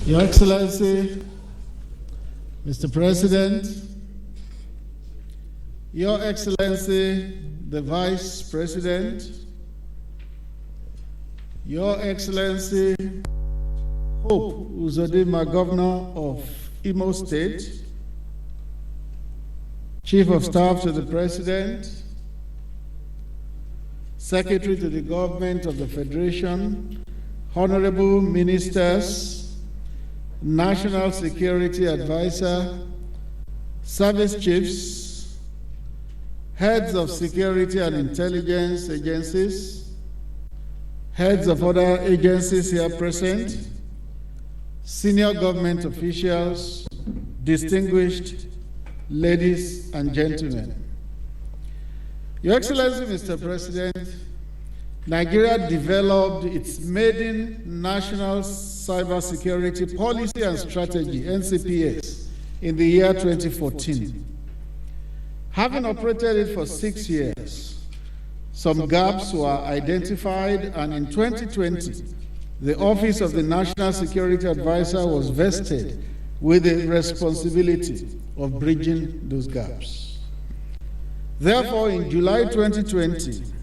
Your Excellency, Mr. President, Your Excellency, the Vice President, Your Excellency, Hope Uzodinma, Governor of Imo State, Chief of Staff to the President, Secretary to the Government of the Federation, Honorable Ministers, National Security Advisor, Service Chiefs, Heads of Security and Intelligence Agencies, Heads of other agencies here present, Senior Government Officials, distinguished ladies and gentlemen. Your Excellency, Mr. President, Nigeria developed its maiden National Cybersecurity Policy and Strategy, NCPS, in the year 2014. Having operated it for 6 years, some gaps were identified, and in 2020, the Office of the National Security Advisor was vested with the responsibility of bridging those gaps. Therefore, in July 2020,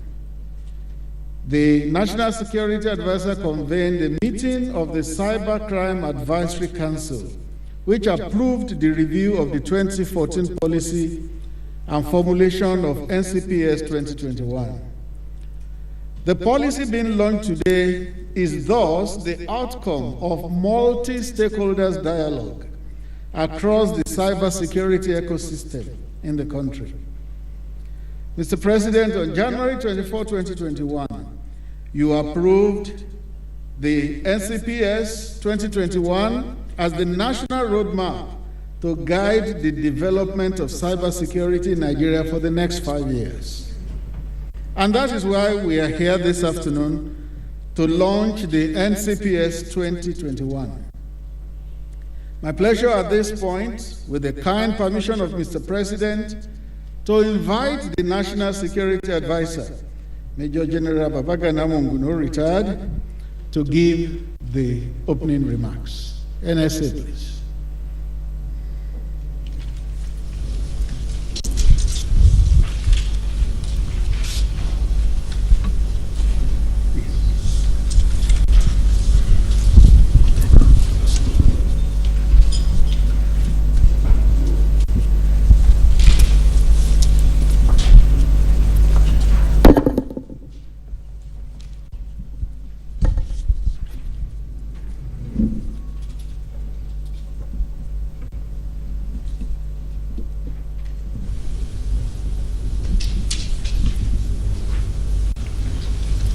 the National Security Advisor convened a meeting of the Cybercrime Advisory Council, which approved the review of the 2014 policy and formulation of NCPS 2021. The policy being launched today is thus the outcome of multi-stakeholders dialogue across the cybersecurity ecosystem in the country. Mr. President, on January 24, 2021, you approved the NCPS 2021 as the national roadmap to guide the development of cybersecurity in Nigeria for the next 5 years. And that is why we are here this afternoon to launch the NCPS 2021. My pleasure at this point, with the kind permission of Mr. President, to invite the National Security Advisor, Major General Babagana Monguno, retired, to give the opening remarks. NSA, please.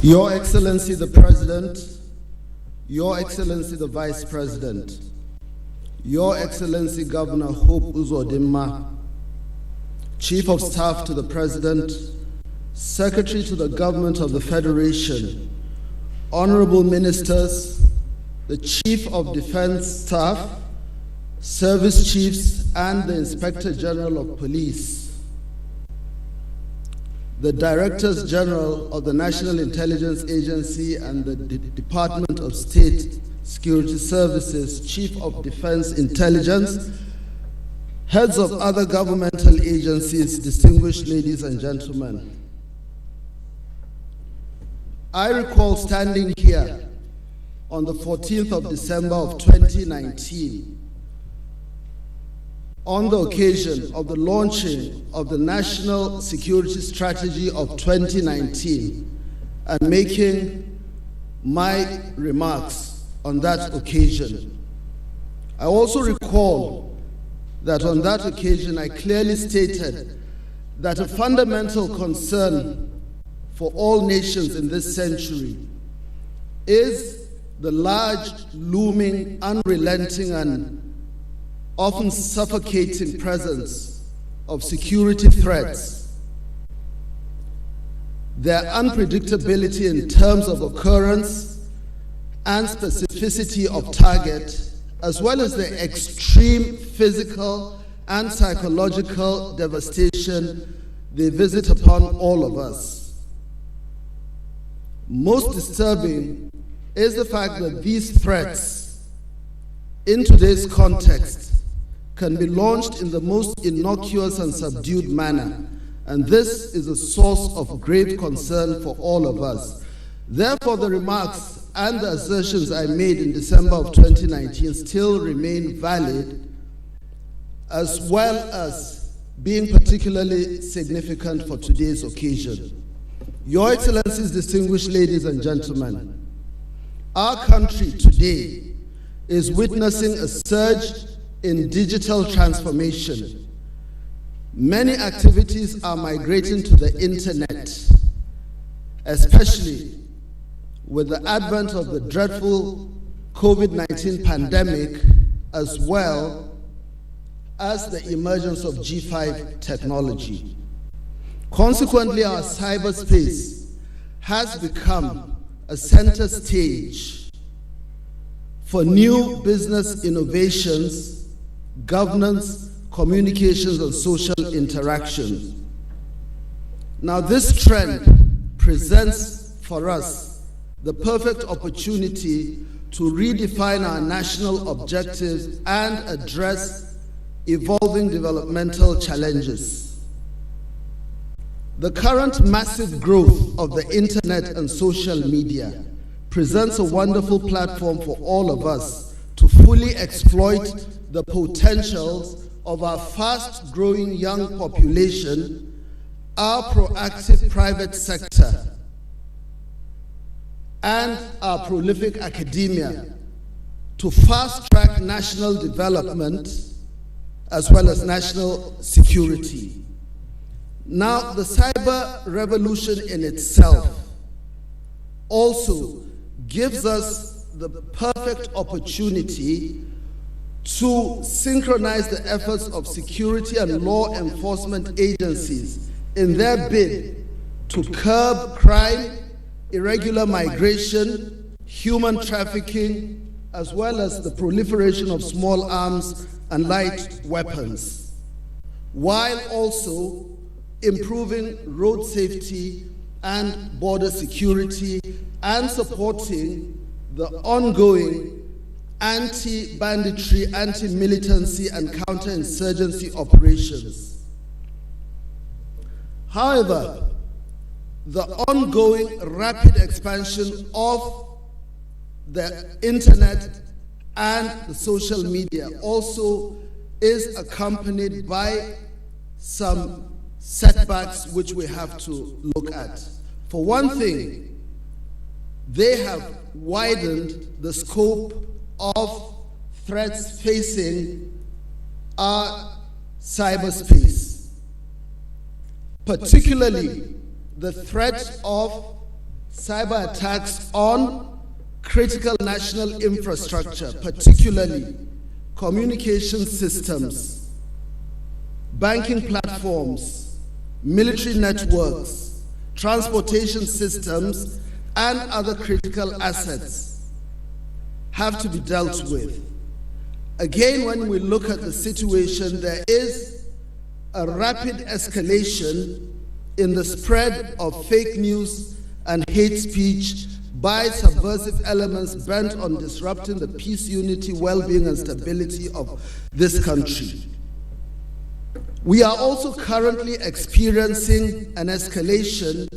Your Excellency the President, Your Excellency the Vice President, Your Excellency Governor Hope Uzodinma, Chief of Staff to the President, Secretary to the Government of the Federation, Honorable Ministers, the Chief of Defense Staff, Service Chiefs, and the Inspector General of Police, the Directors General of the National Intelligence Agency and the Department of State Security Services, Chief of Defense Intelligence, heads of other governmental agencies, distinguished ladies and gentlemen. I recall standing here on the 14th of December of 2019 on the occasion of the launching of the National Security Strategy of 2019 and making my remarks on that occasion. I also recall that on that occasion I clearly stated that a fundamental concern for all nations in this century is the large, looming, unrelenting, and often suffocating presence of security threats, their unpredictability in terms of occurrence and specificity of target, as well as the extreme physical and psychological devastation they visit upon all of us. Most disturbing is the fact that these threats in today's context can be launched in the most innocuous and subdued manner, and this is a source of grave concern for all of us. Therefore, the remarks and the assertions I made in December of 2019 still remain valid, as well as being particularly significant for today's occasion. Your Excellencies, distinguished ladies and gentlemen, our country today is witnessing a surge in digital transformation. Many activities are migrating to the internet, especially with the advent of the dreadful COVID-19 pandemic, as well as the emergence of G5 technology. Consequently, our cyberspace has become a center stage for new business innovations, governance, communications, and social interaction. Now, this trend presents for us the perfect opportunity to redefine our national objectives and address evolving developmental challenges. The current massive growth of the internet and social media presents a wonderful platform for all of us to fully exploit the potentials of our fast-growing young population, our proactive private sector, and our prolific academia to fast-track national development as well as national security. Now, the cyber revolution in itself also gives us the perfect opportunity to synchronize the efforts of security and law enforcement agencies in their bid to curb crime, irregular migration, human trafficking, as well as the proliferation of small arms and light weapons, while also improving road safety and border security and supporting the ongoing anti-banditry, anti-militancy, and counterinsurgency operations. However, the ongoing rapid expansion of the internet and the social media also is accompanied by some setbacks which we have to look at. For one thing, they have widened the scope of threats facing our cyberspace, particularly the threat of cyber attacks on critical national infrastructure, particularly communication systems, banking platforms, military networks, transportation systems, and other critical assets have to be dealt with. Again, when we look at the situation, there is a rapid escalation in the spread of fake news and hate speech by subversive elements bent on disrupting the peace, unity, well-being, and stability of this country. We are also currently experiencing an escalation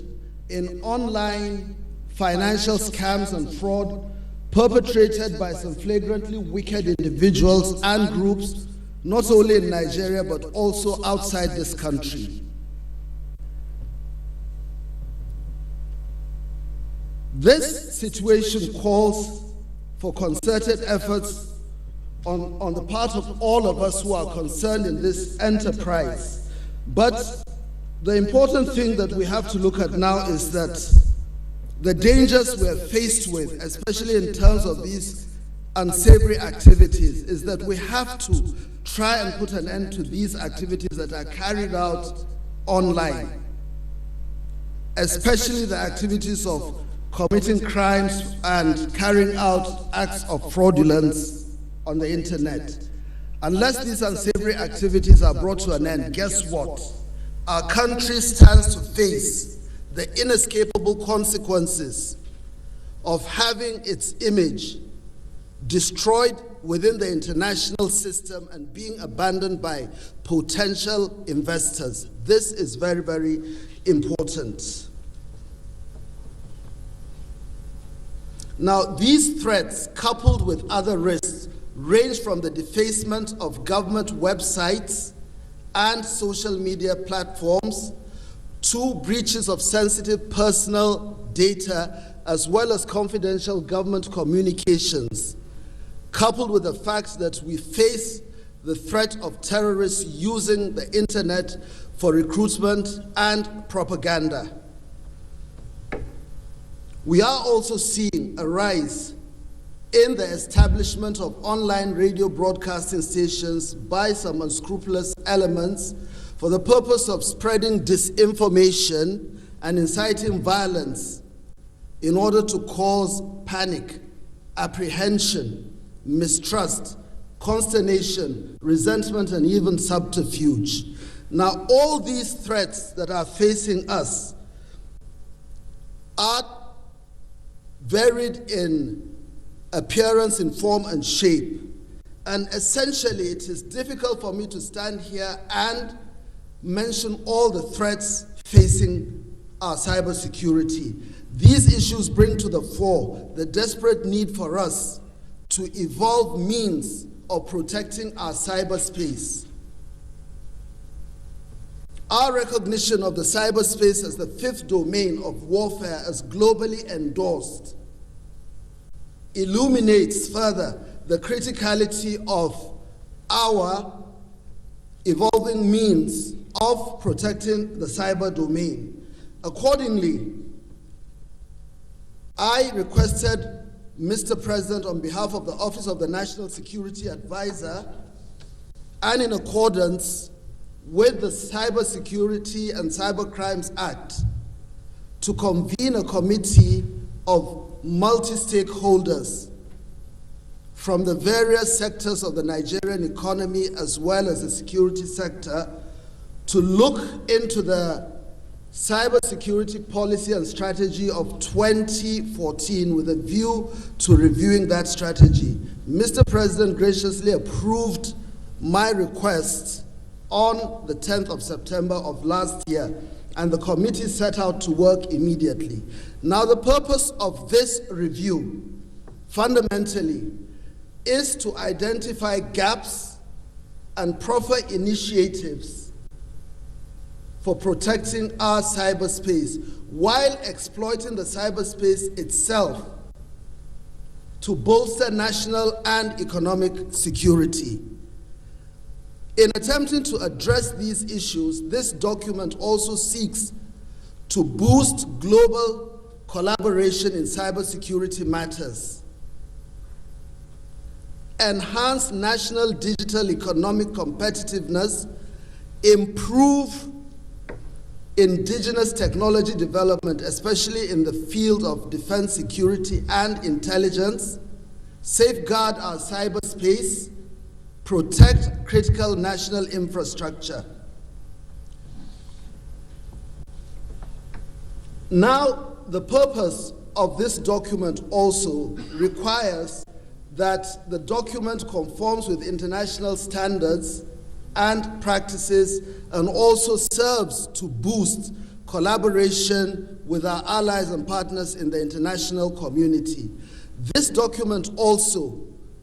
in online financial scams and fraud perpetrated by some flagrantly wicked individuals and groups, not only in Nigeria but also outside this country. This situation calls for concerted efforts on the part of all of us who are concerned in this enterprise. But the important thing that we have to look at now is that the dangers we are faced with, especially in terms of these unsavory activities, is that we have to try and put an end to these activities that are carried out online, especially the activities of committing crimes and carrying out acts of fraudulence on the internet. Unless these unsavory activities are brought to an end, guess what? Our country stands to face the inescapable consequences of having its image destroyed within the international system and being abandoned by potential investors. This is very, very important. Now, these threats, coupled with other risks, range from the defacement of government websites and social media platforms to breaches of sensitive personal data as well as confidential government communications, coupled with the fact that we face the threat of terrorists using the internet for recruitment and propaganda. We are also seeing a rise in the establishment of online radio broadcasting stations by some unscrupulous elements for the purpose of spreading disinformation and inciting violence in order to cause panic, apprehension, mistrust, consternation, resentment, and even subterfuge. Now, all these threats that are facing us are varied in appearance, in form, and shape. And essentially, it is difficult for me to stand here and mention all the threats facing our cybersecurity. These issues bring to the fore the desperate need for us to evolve means of protecting our cyberspace. Our recognition of the cyberspace as the fifth domain of warfare as globally endorsed illuminates further the criticality of our evolving means of protecting the cyber domain. Accordingly, I requested Mr. President, on behalf of the Office of the National Security Advisor, and in accordance with the Cybersecurity and Cybercrimes Act, to convene a committee of multi-stakeholders from the various sectors of the Nigerian economy as well as the security sector to look into the cybersecurity policy and strategy of 2014 with a view to reviewing that strategy. Mr. President graciously approved my request on the 10th of September of last year, and the committee set out to work immediately. Now, the purpose of this review, fundamentally, is to identify gaps and proffer initiatives for protecting our cyberspace while exploiting the cyberspace itself to bolster national and economic security. In attempting to address these issues, this document also seeks to boost global collaboration in cybersecurity matters, enhance national digital economic competitiveness, improve indigenous technology development, especially in the field of defense, security, and intelligence, safeguard our cyberspace, protect critical national infrastructure. Now, the purpose of this document also requires that the document conforms with international standards and practices and also serves to boost collaboration with our allies and partners in the international community. This document also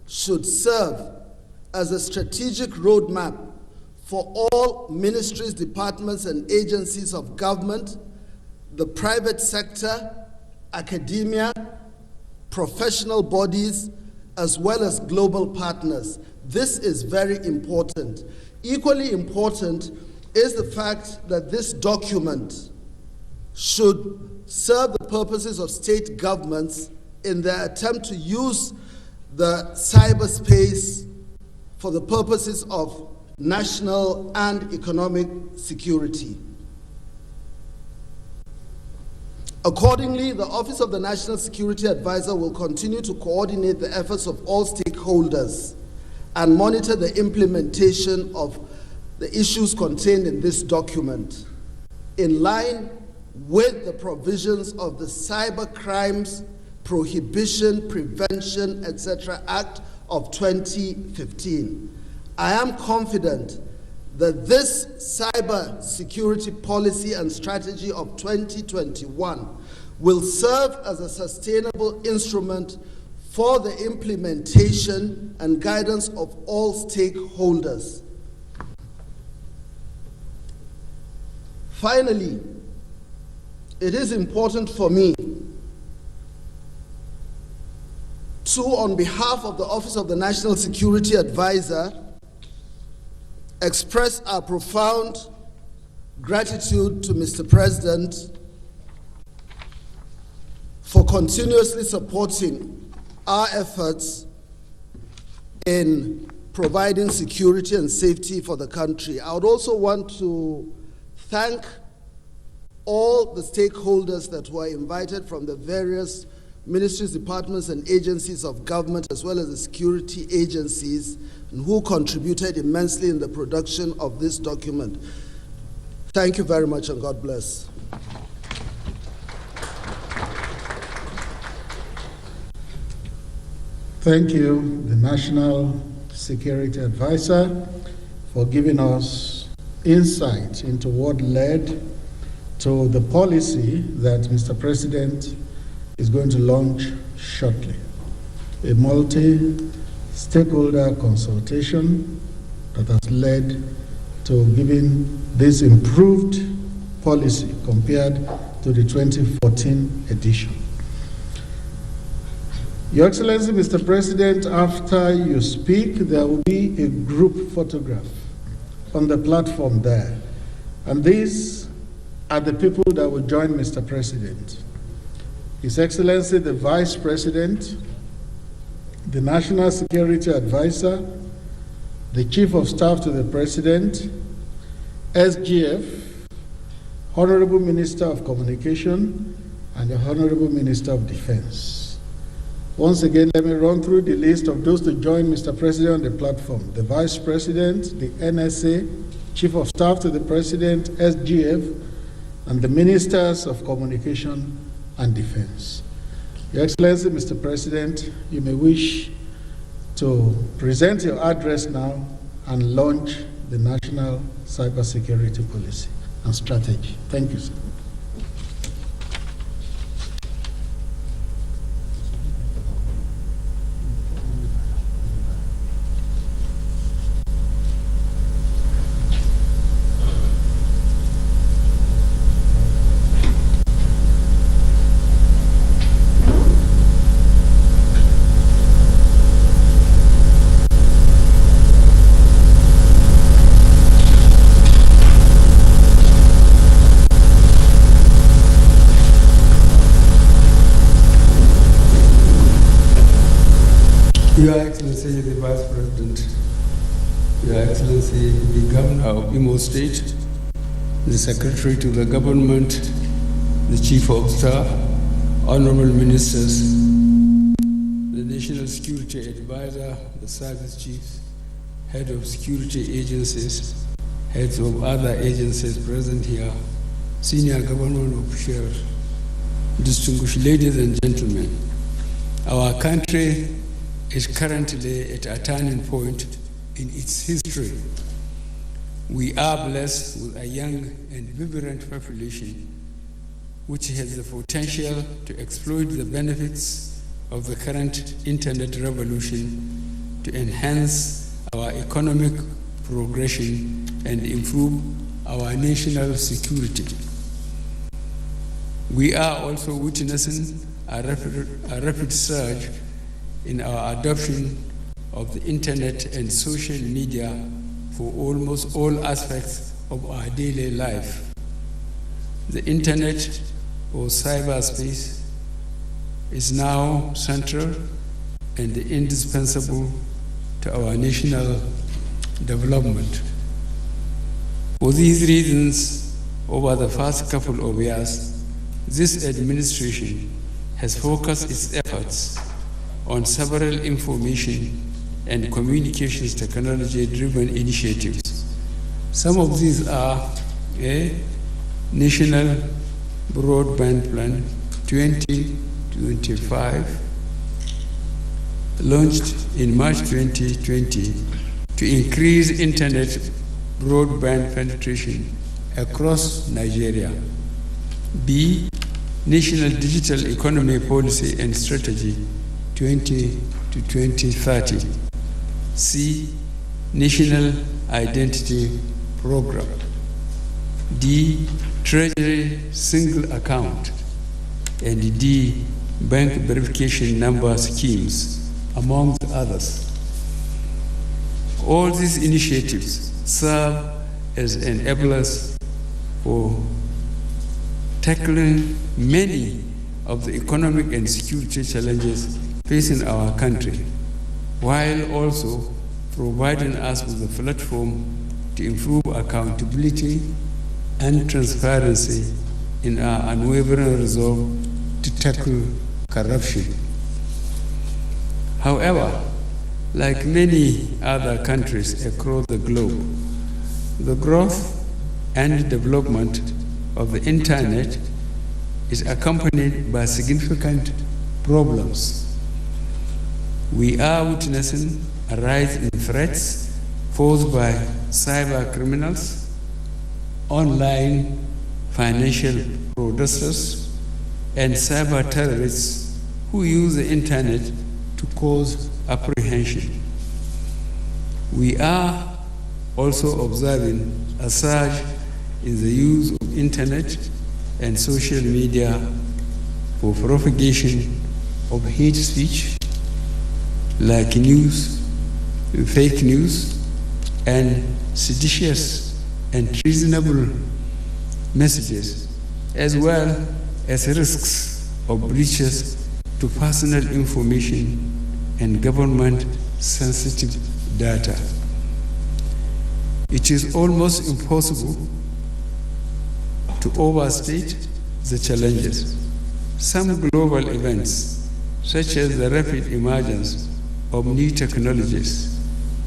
should serve as a strategic roadmap for all ministries, departments, and agencies of government, the private sector, academia, professional bodies, as well as global partners. This is very important. Equally important is the fact that this document should serve the purposes of state governments in their attempt to use the cyberspace for the purposes of national and economic security. Accordingly, the Office of the National Security Advisor will continue to coordinate the efforts of all stakeholders and monitor the implementation of the issues contained in this document in line with the provisions of the Cybercrimes Prohibition, Prevention, etc. Act of 2015. I am confident that this cyber security policy and strategy of 2021 will serve as a sustainable instrument for the implementation and guidance of all stakeholders. Finally, it is important for me to, on behalf of the Office of the National Security Advisor, express our profound gratitude to Mr. President for continuously supporting our efforts in providing security and safety for the country. I would also want to thank all the stakeholders that were invited from the various ministries, departments, and agencies of government, as well as the security agencies, and who contributed immensely in the production of this document. Thank you very much, and God bless. Thank you, the National Security Advisor, for giving us insight into what led to the policy that Mr. President is going to launch shortly. A multi-stakeholder consultation that has led to giving this improved policy compared to the 2014 edition. Your Excellency, Mr. President, after you speak, there will be a group photograph on the platform there. And these are the people that will join Mr. President. His Excellency, the Vice President, the National Security Advisor, the Chief of Staff to the President, SGF, Honorable Minister of Communication, and the Honorable Minister of Defense. Once again, let me run through the list of those to join Mr. President on the platform. The Vice President, the NSA, Chief of Staff to the President, SGF, and the Ministers of Communication and Defense. Your Excellency, Mr. President, you may wish to present your address now and launch the National Cybersecurity Policy and Strategy. Thank you, sir. Your Excellency, the Vice President, Your Excellency, the Governor of Imo State, the Secretary to the Government, the Chief of Staff, Honorable Ministers, the National Security Advisor, the Service Chiefs, Head of Security Agencies, Heads of other agencies present here, Senior Government officials, distinguished ladies and gentlemen, our country is currently at a turning point in its history. We are blessed with a young and vibrant population which has the potential to exploit the benefits of the current internet revolution to enhance our economic progression and improve our national security. We are also witnessing a rapid surge in our adoption of the internet and social media for almost all aspects of our daily life. The internet or cyberspace is now central and indispensable to our national development. For these reasons, over the past couple of years, this administration has focused its efforts on several information and communications technology-driven initiatives. Some of these are a National Broadband Plan 20 to 25, launched in March 2020 to increase internet broadband penetration across Nigeria. B, National Digital Economy Policy and Strategy 20 to 2030. C, National Identity Program. D, Treasury Single Account. And D, Bank Verification Number Schemes, among others. All these initiatives serve as enablers for tackling many of the economic and security challenges facing our country, while also providing us with a platform to improve accountability and transparency in our unwavering resolve to tackle corruption. However, like many other countries across the globe, the growth and development of the internet is accompanied by significant problems. We are witnessing a rise in threats posed by cyber criminals, online financial fraudsters, and cyber terrorists who use the internet to cause apprehension. We are also observing a surge in the use of internet and social media for propagation of hate speech, like news, fake news, and seditious and treasonable messages, as well as risks of breaches to personal information and government-sensitive data. It is almost impossible to overstate the challenges. Some global events, such as the rapid emergence of new technologies,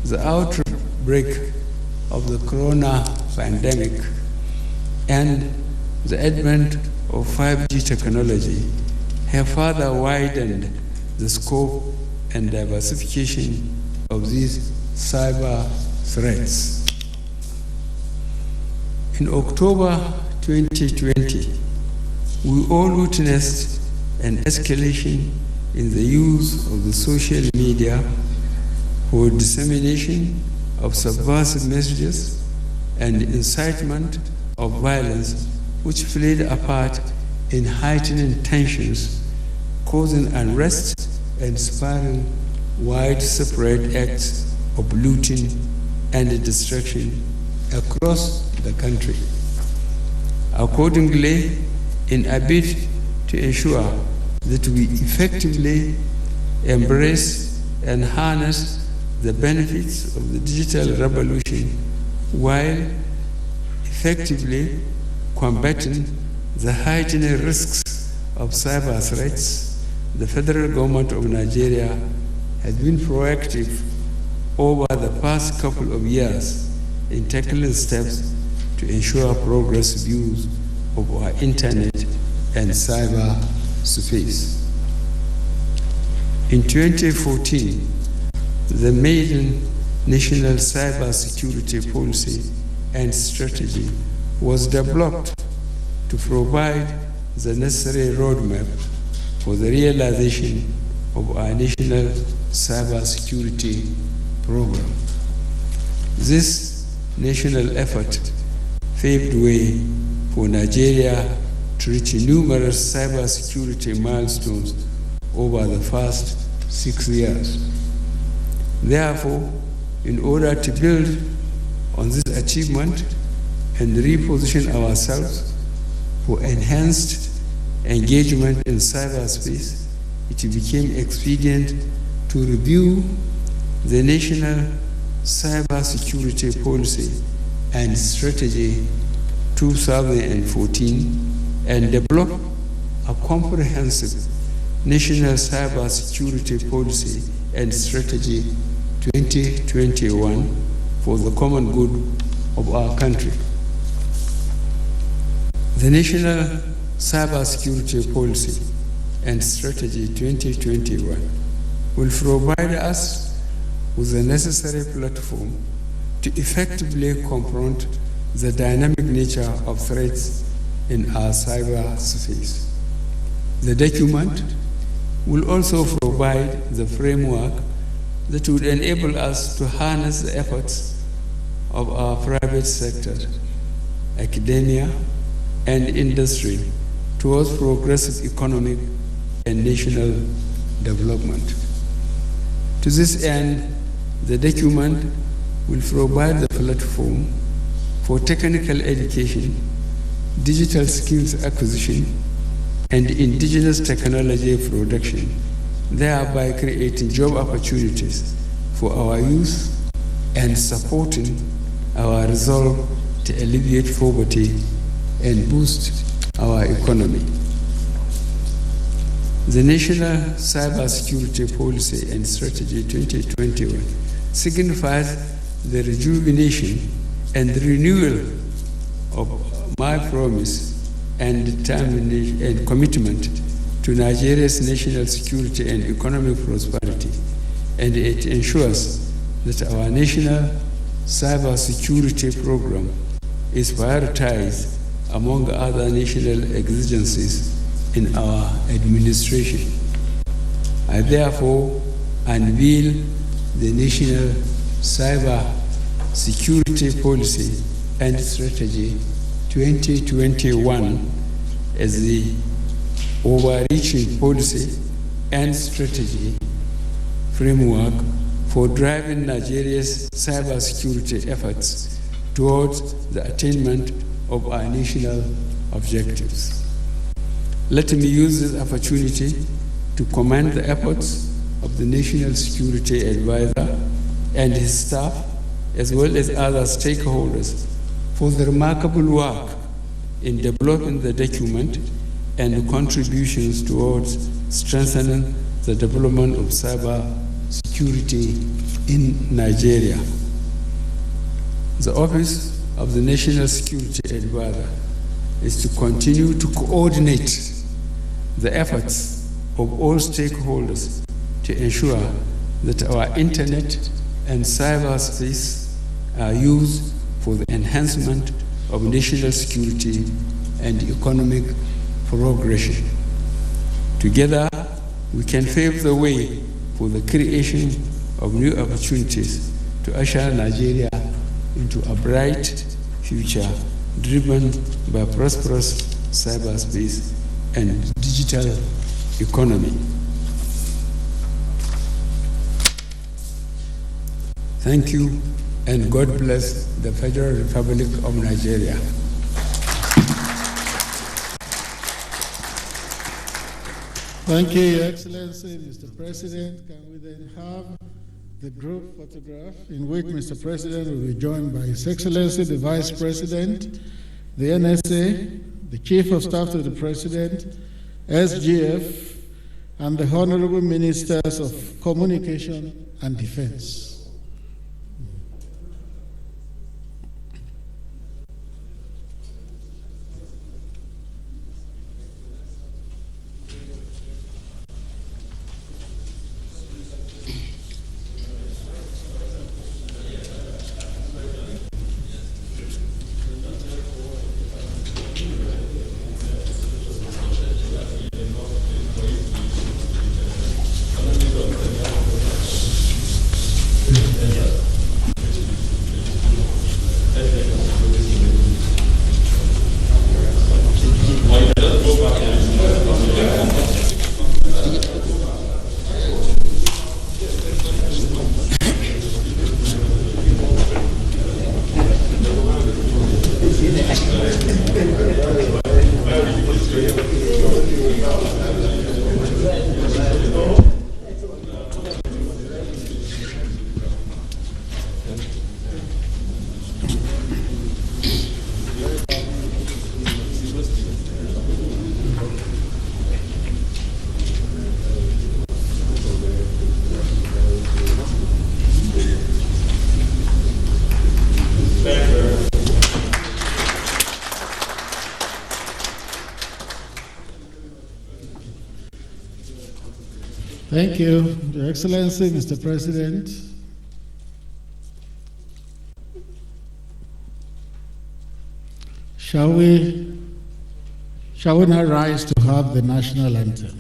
the outbreak of the corona pandemic, and the advent of 5G technology, have further widened the scope and diversification of these cyber threats. In October 2020, we all witnessed an escalation in the use of the social media for dissemination of subversive messages and incitement of violence, which played a part in heightening tensions, causing unrest and spurring widespread acts of looting and destruction across the country. Accordingly, in a bid to ensure that we effectively embrace and harness the benefits of the digital revolution while effectively combating the heightening risks of cyber threats, the federal government of Nigeria has been proactive over the past couple of years in tackling steps to ensure progressive use of our internet and cyber space. In 2014, the maiden National Cybersecurity Policy and Strategy was developed to provide the necessary roadmap for the realization of our national cybersecurity program. This national effort paved way for Nigeria to reach numerous cybersecurity milestones over the past 6 years. Therefore, in order to build on this achievement and reposition ourselves for enhanced engagement in cyberspace, it became expedient to review the National Cybersecurity Policy and Strategy 2014 and develop a comprehensive National Cybersecurity Policy and Strategy 2021 for the common good of our country. The National Cybersecurity Policy and Strategy 2021 will provide us with the necessary platform to effectively confront the dynamic nature of threats in our cyberspace. The document will also provide the framework that would enable us to harness the efforts of our private sector, academia, and industry towards progressive economic and national development. To this end, the document will provide the platform for technical education, digital skills acquisition, and indigenous technology production, thereby creating job opportunities for our youth and supporting our resolve to alleviate poverty and boost our economy. The National Cybersecurity Policy and Strategy 2021 signifies the rejuvenation and renewal of my promise and determination and commitment to Nigeria's national security and economic prosperity, and it ensures that our national cybersecurity program is prioritized among other national exigencies in our administration. I therefore unveil the National Cyber Security Policy and Strategy 2021 as the overreaching policy and strategy framework for driving Nigeria's cybersecurity efforts towards the attainment of our national objectives. Let me use this opportunity to commend the efforts of the National Security Advisor and his staff, as well as other stakeholders, for the remarkable work in developing the document and contributions towards strengthening the development of cyber security in Nigeria. The Office of the National Security Advisor is to continue to coordinate the efforts of all stakeholders to ensure that our internet and cyberspace are used for the enhancement of national security and economic progression. Together, we can pave the way for the creation of new opportunities to usher Nigeria into a bright future driven by prosperous cyberspace and digital economy. Thank you, and God bless the Federal Republic of Nigeria. Thank you, Your Excellency, Mr. President. Can we then have the group photograph in which Mr. President will be joined by His Excellency, the Vice President, the NSA, the Chief of Staff to the President, SGF, and the Honorable Ministers of Communication and Defense. Thank you, Your Excellency, Mr. President. Shall we now rise to have the national anthem?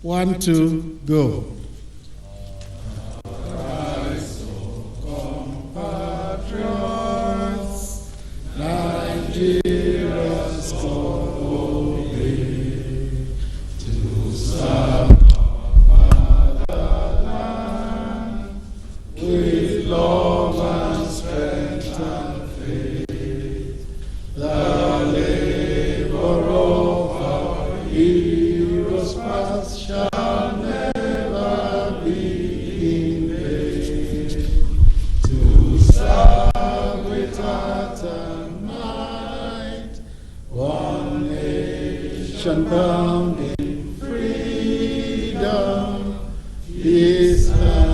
1, 2, go. Rise, O compatriots, Nigeria's glory, to serve our motherland with love and strength and faith. The labor of our heroes past shall never be in vain. To serve with heart and might, one nation bound in freedom, peace and